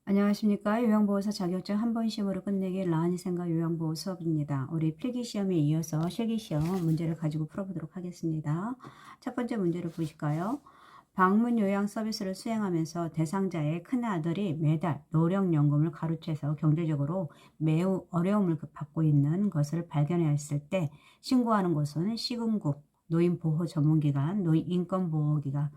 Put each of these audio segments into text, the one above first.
안녕하십니까. 요양보호사 자격증 한 번 시험으로 끝내기 라니생과 요양보호 수업입니다. 우리 필기시험에 이어서 실기시험 문제를 가지고 풀어보도록 하겠습니다. 첫 번째 문제를 보실까요? 방문 요양 서비스를 수행하면서 대상자의 큰아들이 매달 노령연금을 가로채서 경제적으로 매우 어려움을 받고 있는 것을 발견했을 때 신고하는 곳은 시군구, 노인보호전문기관, 노인인권보호기관,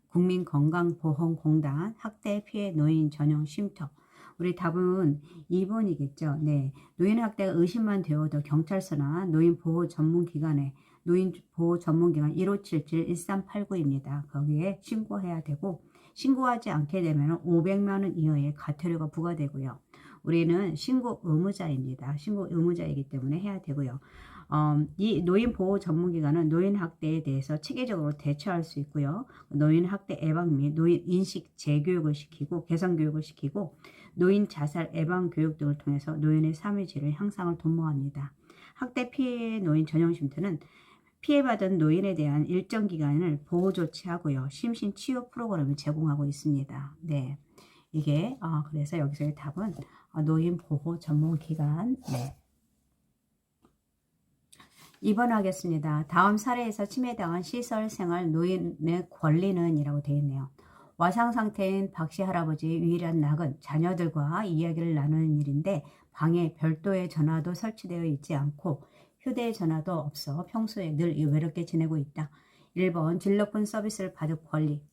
국민건강보험공단, 학대 피해 노인 전용 쉼터. 우리 답은 2번이겠죠. 네. 노인학대가 의심만 되어도 경찰서나 노인보호전문기관에 노인보호전문기관 1577-1389입니다. 거기에 신고해야 되고, 신고하지 않게 되면 500만원 이하의 과태료가 부과되고요. 우리는 신고 의무자입니다. 신고 의무자이기 때문에 해야 되고요. 이 노인보호 전문기관은 노인학대에 대해서 체계적으로 대처할 수 있고요. 노인학대 예방 및 노인인식 재교육을 시키고 개선교육을 시키고 노인 자살 예방 교육 등을 통해서 노인의 삶의 질을 향상을 도모합니다. 학대 피해 노인 전용쉼터는 피해받은 노인에 대한 일정 기간을 보호 조치하고요. 심신 치유 프로그램을 제공하고 있습니다. 네, 이게 그래서 여기서의 답은 노인 보호 전문 기관. 네. 2번 하겠습니다. 다음 사례에서 침해당한 시설생활 노인의 권리는 이라고 되어 있네요. 와상 상태인 박씨 할아버지의 유일한 낙은 자녀들과 이야기를 나누는 일인데 방에 별도의 전화도 설치되어 있지 않고 휴대전화도 없어 평소에 늘 외롭게 지내고 있다. 1번 질 높은 서비스를 받을 권리.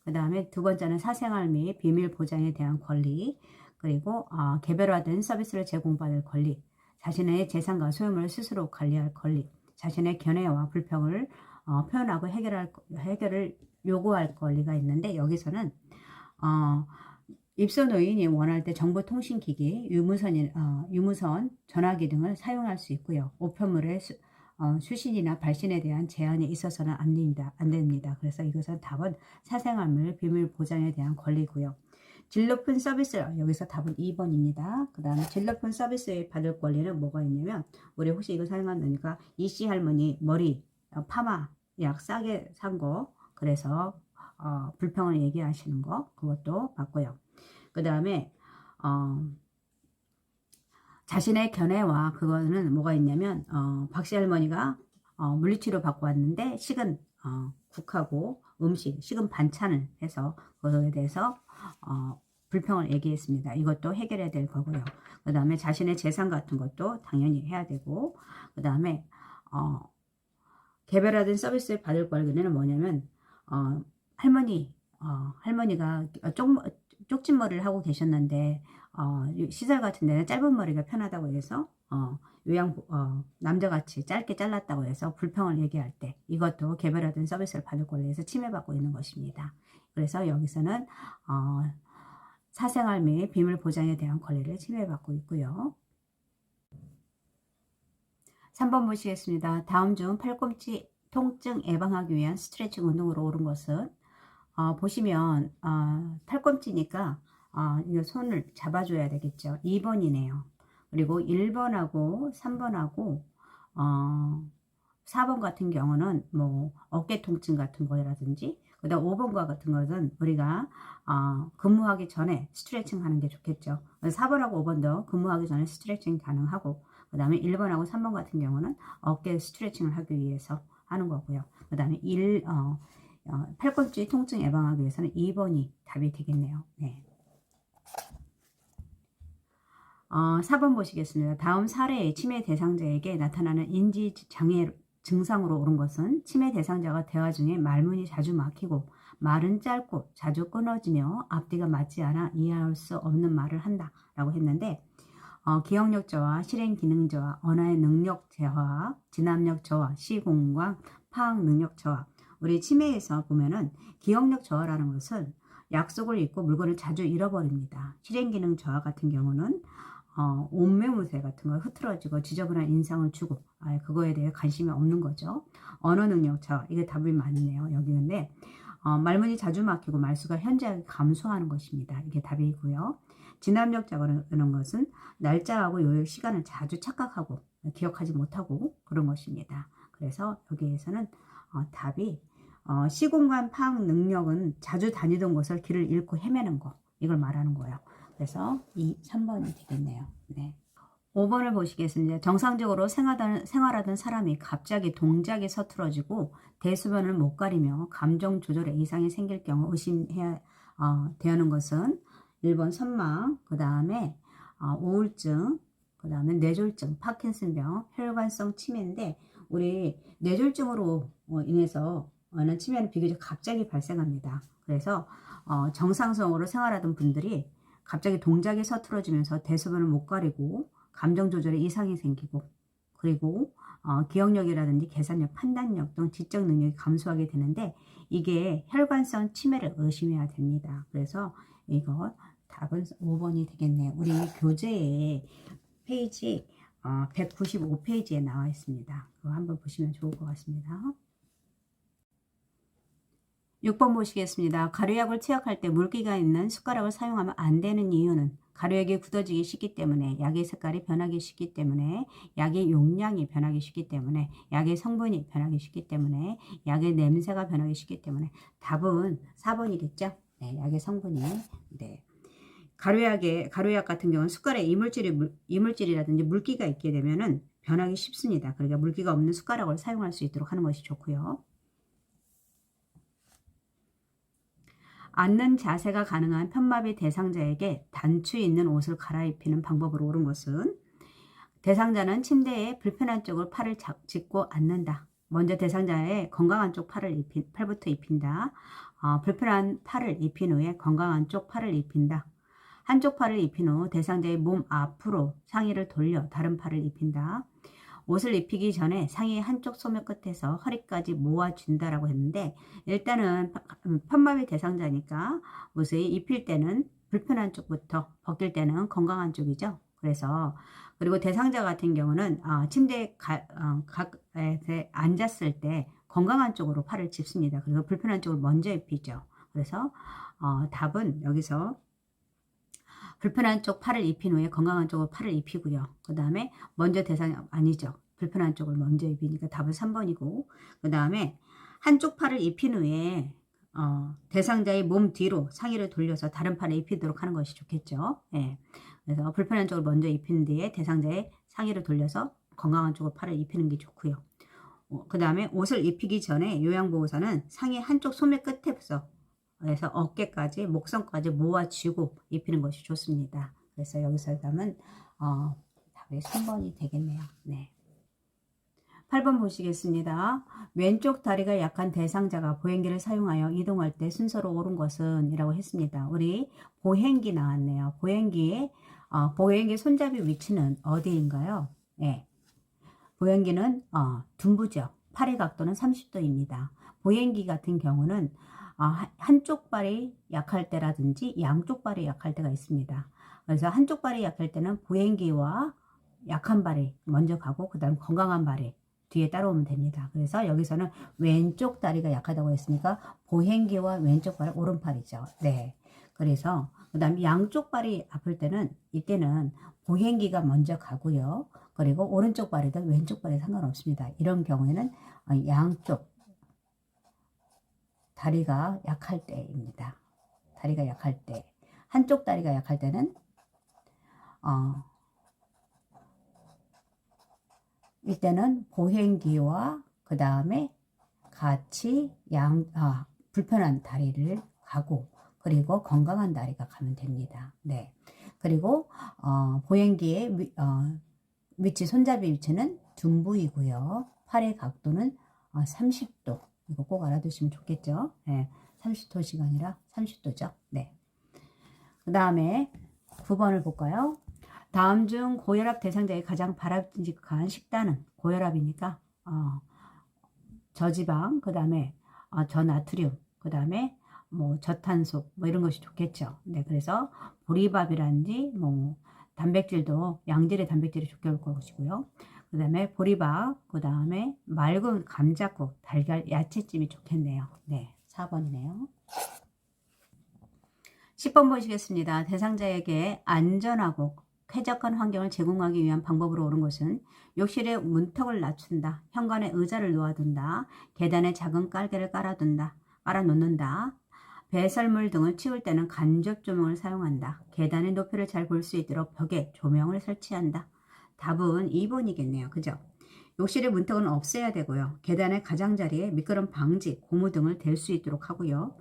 그 다음에 두 번째는 사생활 및 비밀 보장에 대한 권리. 그리고 개별화된 서비스를 제공받을 권리. 자신의 재산과 소유물을 스스로 관리할 권리. 자신의 견해와 불평을 표현하고 해결을 요구할 권리가 있는데 여기서는 입소 노인이 원할 때 정보통신기기, 유무선, 전화기 등을 사용할 수 있고요. 우편물의 수신이나 발신에 대한 제한이 있어서는 안 됩니다. 그래서 이것은 답은 사생활물 비밀 보장에 대한 권리고요. 질 높은 서비스, 여기서 답은 2번입니다. 그 다음에 질 높은 서비스에 받을 권리는 뭐가 있냐면 우리 혹시 이거 사용한다니까 이씨 할머니 머리 파마 약 싸게 산 거 그래서 불평을 얘기하시는 거 그것도 받고요. 그 다음에 자신의 견해와 그거는 뭐가 있냐면 박씨 할머니가 물리치료 받고 왔는데 식은 국하고 음식, 식은 반찬을 해서 그거에 대해서 불평을 얘기했습니다. 이것도 해결해야 될 거고요. 그 다음에 자신의 재산 같은 것도 당연히 해야 되고 그 다음에 개별화된 서비스를 받을 권리는 뭐냐면 할머니가 쪽진 머리를 하고 계셨는데 시설 같은 데는 짧은 머리가 편하다고 해서 남자같이 짧게 잘랐다고 해서 불평을 얘기할 때 이것도 개별화된 서비스를 받을 권리에서 침해받고 있는 것입니다. 그래서 여기서는 사생활 및 비밀 보장에 대한 권리를 침해받고 있고요. 3번 보시겠습니다. 다음 중 팔꿈치 통증 예방하기 위한 스트레칭 운동으로 옳은 것은 보시면 팔꿈치니까 이 손을 잡아줘야 되겠죠. 2번이네요. 그리고 1번하고 3번하고 4번 같은 경우는 뭐 어깨 통증 같은 거라든지 그다음 5번과 같은 것은 우리가 근무하기 전에 스트레칭 하는 게 좋겠죠. 4번하고 5번도 근무하기 전에 스트레칭 가능하고 그 다음에 1번하고 3번 같은 경우는 어깨 스트레칭을 하기 위해서 하는 거고요. 그 다음에 팔꿈치 통증 예방하기 위해서는 2번이 답이 되겠네요. 네. 4번 보시겠습니다. 다음 사례의 치매 대상자에게 나타나는 인지장애 증상으로 옳은 것은 치매 대상자가 대화 중에 말문이 자주 막히고 말은 짧고 자주 끊어지며 앞뒤가 맞지 않아 이해할 수 없는 말을 한다 라고 했는데 기억력 저하, 실행 기능 저하, 언어의 능력 저하, 진압력 저하, 시공간, 파악 능력 저하. 우리 치매에서 보면은 기억력 저하라는 것은 약속을 잊고 물건을 자주 잃어버립니다. 실행 기능 저하 같은 경우는 옷매무새 같은 거 흐트러지고 지저분한 인상을 주고 그거에 대해 관심이 없는 거죠. 언어 능력 저하, 이게 답이 많네요. 여기 근데 말문이 자주 막히고 말수가 현저하게 감소하는 것입니다. 이게 답이고요. 진압력 저하라는 것은 날짜하고 요일 시간을 자주 착각하고 기억하지 못하고 그런 것입니다. 그래서 여기에서는 답이 시공간 파악 능력은 자주 다니던 곳을 길을 잃고 헤매는 거 이걸 말하는 거예요. 그래서 3번이 되겠네요. 네. 5번을 보시겠습니다. 정상적으로 생활하던 사람이 갑자기 동작이 서툴어지고 대소변을 못 가리며 감정 조절에 이상이 생길 경우 의심해야 되는 것은 1번 선망, 그 다음에 우울증, 그 다음에 뇌졸중, 파킨슨병, 혈관성 치매인데 우리 뇌졸중으로 인해서 는 치매는 비교적 갑자기 발생합니다. 그래서 정상적으로 생활하던 분들이 갑자기 동작이 서툴어지면서 대소변을 못 가리고 감정 조절에 이상이 생기고 그리고 기억력이라든지 계산력, 판단력 등 지적 능력이 감소하게 되는데 이게 혈관성 치매를 의심해야 됩니다. 그래서 이거 답은 5번이 되겠네요. 우리 교재에 페이지 195페이지에 나와 있습니다. 그거 한번 보시면 좋을 것 같습니다. 6번 보시겠습니다. 가루약을 투약할 때 물기가 있는 숟가락을 사용하면 안 되는 이유는 가루약이 굳어지기 쉽기 때문에, 약의 색깔이 변하기 쉽기 때문에, 약의 용량이 변하기 쉽기 때문에, 약의 성분이 변하기 쉽기 때문에, 약의 냄새가 변하기 쉽기 때문에 답은 4번이겠죠? 네, 약의 성분이. 네. 가루약 같은 경우는 숟가락에 이물질이라든지 물기가 있게 되면은 변하기 쉽습니다. 그러니까 물기가 없는 숟가락을 사용할 수 있도록 하는 것이 좋고요. 앉는 자세가 가능한 편마비 대상자에게 단추 있는 옷을 갈아입히는 방법으로 옳은 것은 대상자는 침대에 불편한 쪽을 팔을 짚고 앉는다. 먼저 대상자의 건강한 쪽 팔부터 입힌다. 불편한 팔을 입힌 후에 건강한 쪽 팔을 입힌다. 한쪽 팔을 입힌 후 대상자의 몸 앞으로 상의를 돌려 다른 팔을 입힌다. 옷을 입히기 전에 상의 한쪽 소매 끝에서 허리까지 모아준다라고 했는데 일단은 편마비 대상자니까 옷을 입힐 때는 불편한 쪽부터 벗길 때는 건강한 쪽이죠. 그래서 그리고 대상자 같은 경우는 침대에 앉았을 때 건강한 쪽으로 팔을 짚습니다. 그래서 불편한 쪽을 먼저 입히죠. 그래서 답은 여기서 불편한 쪽 팔을 입힌 후에 건강한 쪽으로 팔을 입히고요. 그 다음에 먼저 아니죠. 불편한 쪽을 먼저 입히니까 답은 3번이고 그 다음에 한쪽 팔을 입힌 후에 대상자의 몸 뒤로 상의를 돌려서 다른 팔을 입히도록 하는 것이 좋겠죠. 예. 그래서 불편한 쪽을 먼저 입힌 뒤에 대상자의 상의를 돌려서 건강한 쪽으로 팔을 입히는 게 좋고요. 그 다음에 옷을 입히기 전에 요양보호사는 상의 한쪽 소매 끝에서 그래서 어깨까지 목선까지 모아쥐고 입히는 것이 좋습니다. 그래서 여기서 답은 답이 3번이 되겠네요. 네. 8번 보시겠습니다. 왼쪽 다리가 약한 대상자가 보행기를 사용하여 이동할 때 순서로 옳은 것은 이라고 했습니다. 우리 보행기 나왔네요. 보행기 손잡이 위치는 어디인가요? 네. 보행기는 둔부죠. 팔의 각도는 30도입니다. 보행기 같은 경우는 한쪽 발이 약할 때라든지 양쪽 발이 약할 때가 있습니다. 그래서 한쪽 발이 약할 때는 보행기와 약한 발이 먼저 가고 그 다음 건강한 발이 뒤에 따라오면 됩니다. 그래서 여기서는 왼쪽 다리가 약하다고 했으니까 보행기와 왼쪽 발은 오른팔이죠. 네. 그래서 그 다음에 양쪽 발이 아플 때는 이때는 보행기가 먼저 가고요. 그리고 오른쪽 발이든 왼쪽 발이 상관없습니다. 이런 경우에는 양쪽 다리가 약할 때입니다. 다리가 약할 때. 한쪽 다리가 약할 때는 이때는 보행기와 그 다음에 같이 불편한 다리를 가고 그리고 건강한 다리가 가면 됩니다. 네. 그리고 보행기의 위치, 손잡이 위치는 둔부이고요. 팔의 각도는 30도. 이거 꼭 알아두시면 좋겠죠. 네. 30도씩 아니라 30도죠. 네. 그 다음에 9번을 볼까요? 다음 중 고혈압 대상자의 가장 바람직한 식단은 고혈압이니까 저지방, 그 다음에 저나트륨, 그 다음에 뭐 저탄소 뭐 이런 것이 좋겠죠. 네, 그래서 보리밥이라든지 뭐 단백질도 양질의 단백질이 좋게 올 것이고요. 그 다음에 보리밥, 그 다음에 맑은 감자국, 달걀, 야채찜이 좋겠네요. 네, 4번이네요. 10번 보시겠습니다. 대상자에게 안전하고 쾌적한 환경을 제공하기 위한 방법으로 옳은 것은 욕실에 문턱을 낮춘다. 현관에 의자를 놓아둔다. 계단에 작은 깔개를 깔아놓는다. 배설물 등을 치울 때는 간접 조명을 사용한다. 계단의 높이를 잘 볼 수 있도록 벽에 조명을 설치한다. 답은 2번이겠네요. 그죠? 욕실의 문턱은 없애야 되고요. 계단의 가장자리에 미끄럼 방지, 고무 등을 댈 수 있도록 하고요.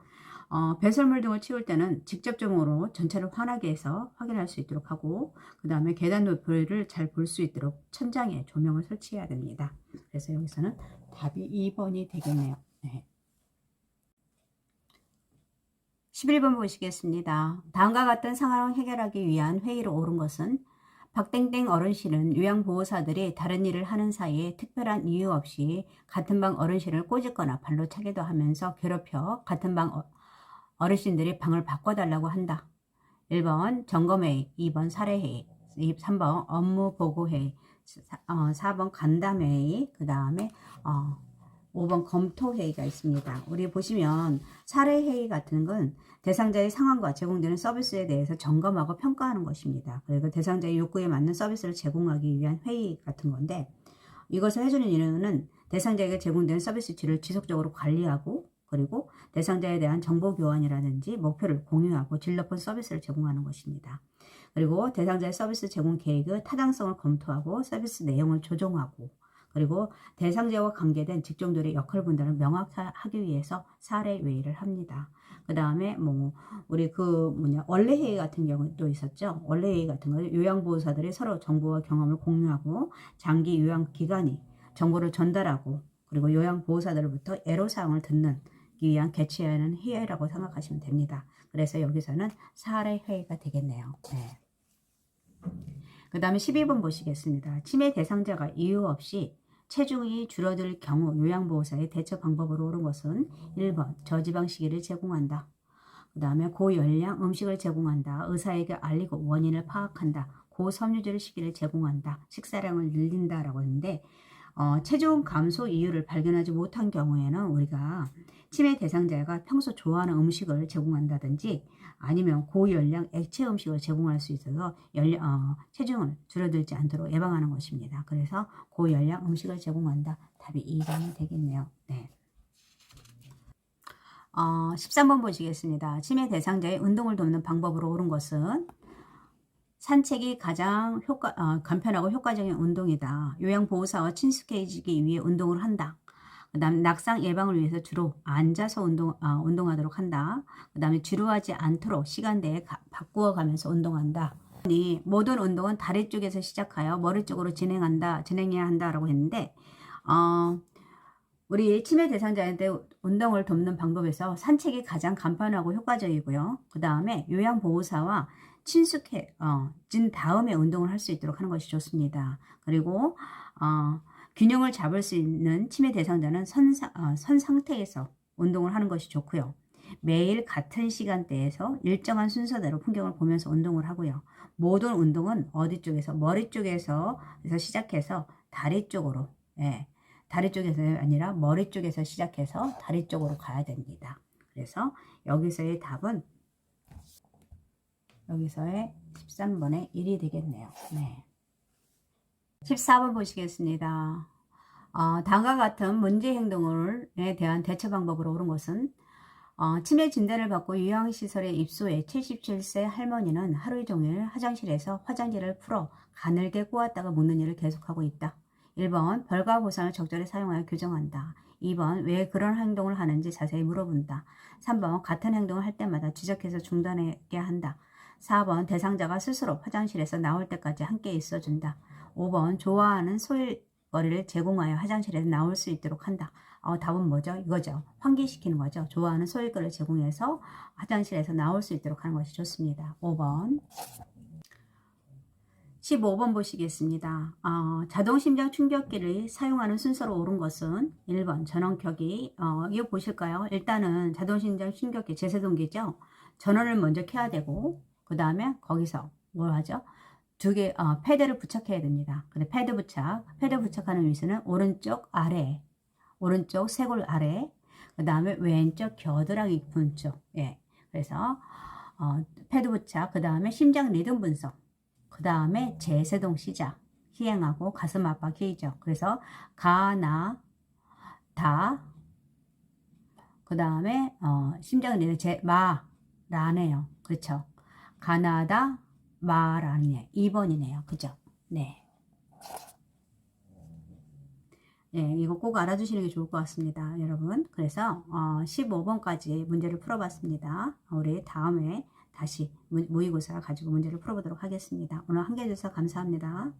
배설물 등을 치울 때는 직접 조명으로 전체를 환하게 해서 확인할 수 있도록 하고, 그 다음에 계단 높이를 잘 볼 수 있도록 천장에 조명을 설치해야 됩니다. 그래서 여기서는 답이 2번이 되겠네요. 네. 11번 보시겠습니다. 다음과 같은 상황을 해결하기 위한 회의로 옳은 것은 박땡땡 어른실은 요양보호사들이 다른 일을 하는 사이에 특별한 이유 없이 같은 방 어른실을 꼬집거나 발로 차기도 하면서 괴롭혀 같은 방 어르신들이 방을 바꿔달라고 한다. 1번 점검회의, 2번 사례회의, 3번 업무보고회의, 4번 간담회의, 그 다음에 5번 검토회의가 있습니다. 우리 보시면 사례회의 같은 건 대상자의 상황과 제공되는 서비스에 대해서 점검하고 평가하는 것입니다. 그리고 대상자의 욕구에 맞는 서비스를 제공하기 위한 회의 같은 건데, 이것을 해주는 이유는 대상자에게 제공되는 서비스 질을 지속적으로 관리하고, 그리고 대상자에 대한 정보 교환이라든지 목표를 공유하고 질 높은 서비스를 제공하는 것입니다. 그리고 대상자의 서비스 제공 계획의 타당성을 검토하고 서비스 내용을 조정하고, 그리고 대상자와 관계된 직종들의 역할 분담을 명확하기 위해서 사례회의를 합니다. 그 다음에 우리 원래회의 같은 경우도 있었죠. 원래회의 같은 거 요양보호사들이 서로 정보와 경험을 공유하고 장기 요양 기간이 정보를 전달하고, 그리고 요양보호사들로부터 애로사항을 듣는 위한 개최하는 회의라고 생각하시면 됩니다. 그래서 여기서는 사례회의가 되겠네요. 네. 그 다음에 12번 보시겠습니다. 치매 대상자가 이유 없이 체중이 줄어들 경우 요양보호사의 대처 방법으로 옳은 것은 1번 저지방 식이를 제공한다. 그 다음에 고열량 음식을 제공한다. 의사에게 알리고 원인을 파악한다. 고섬유질 식이를 제공한다. 식사량을 늘린다 라고 했는데, 체중 감소 이유를 발견하지 못한 경우에는 우리가 치매 대상자가 평소 좋아하는 음식을 제공한다든지 아니면 고열량 액체 음식을 제공할 수 있어서 체중을 줄어들지 않도록 예방하는 것입니다. 그래서 고열량 음식을 제공한다. 답이 2번이 되겠네요. 네. 13번 보시겠습니다. 치매 대상자의 운동을 돕는 방법으로 옳은 것은 산책이 가장 간편하고 효과적인 운동이다. 요양보호사와 친숙해지기 위해 운동을 한다. 그 다음에 낙상 예방을 위해서 주로 앉아서 운동하도록 한다. 그 다음에 지루하지 않도록 시간대에 바꾸어 가면서 운동한다. 모든 운동은 다리 쪽에서 시작하여 머리 쪽으로 진행해야 한다라고 했는데, 우리 치매 대상자한테 운동을 돕는 방법에서 산책이 가장 간편하고 효과적이고요. 그 다음에 요양보호사와 친숙해진 다음에 운동을 할 수 있도록 하는 것이 좋습니다. 그리고 균형을 잡을 수 있는 치매 대상자는 선 상태에서 운동을 하는 것이 좋고요. 매일 같은 시간대에서 일정한 순서대로 풍경을 보면서 운동을 하고요. 모든 운동은 어디 쪽에서 머리 쪽에서 시작해서 다리 쪽으로, 다리 쪽에서 아니라 머리 쪽에서 시작해서 다리 쪽으로 가야 됩니다. 그래서 여기서의 답은 여기서의 13번의 1이 되겠네요. 네. 14번 보시겠습니다. 다음과 같은 문제 행동에 대한 대처 방법으로 옳은 것은 치매 진단을 받고 요양시설에 입소해 77세 할머니는 하루 종일 화장실에서 화장지를 풀어 가늘게 꼬았다가 묶는 일을 계속하고 있다. 1번 벌과 보상을 적절히 사용하여 교정한다. 2번 왜 그런 행동을 하는지 자세히 물어본다. 3번 같은 행동을 할 때마다 지적해서 중단하게 한다. 4번 대상자가 스스로 화장실에서 나올 때까지 함께 있어준다. 5번 좋아하는 소일거리를 제공하여 화장실에서 나올 수 있도록 한다. 답은 뭐죠? 이거죠. 환기시키는 거죠. 좋아하는 소일거리를 제공해서 화장실에서 나올 수 있도록 하는 것이 좋습니다. 5번. 15번 보시겠습니다. 자동심장 충격기를 사용하는 순서로 옳은 것은 1번 전원켜기. 이거 보실까요? 일단은 자동심장 충격기 제세동기죠. 전원을 먼저 켜야 되고, 그 다음에 거기서 뭘 하죠? 패드를 부착해야 됩니다. 근데 패드 부착하는 위치는 오른쪽 아래, 오른쪽 쇄골 아래, 그 다음에 왼쪽 겨드랑이 분 쪽. 그래서 패드 부착, 그 다음에 심장 리듬 분석, 그 다음에 제세동 시작, 시행하고 가슴 압박이죠. 그래서 가, 나, 다, 그 다음에 심장은 마라네요. 그렇죠. 가나다 마라네 2번이네요. 그죠? 네. 네, 이거 꼭 알아두시는 게 좋을 것 같습니다, 여러분. 그래서 15번까지 문제를 풀어봤습니다. 우리 다음에 다시 모의고사 가지고 문제를 풀어보도록 하겠습니다. 오늘 함께 해주셔서 감사합니다.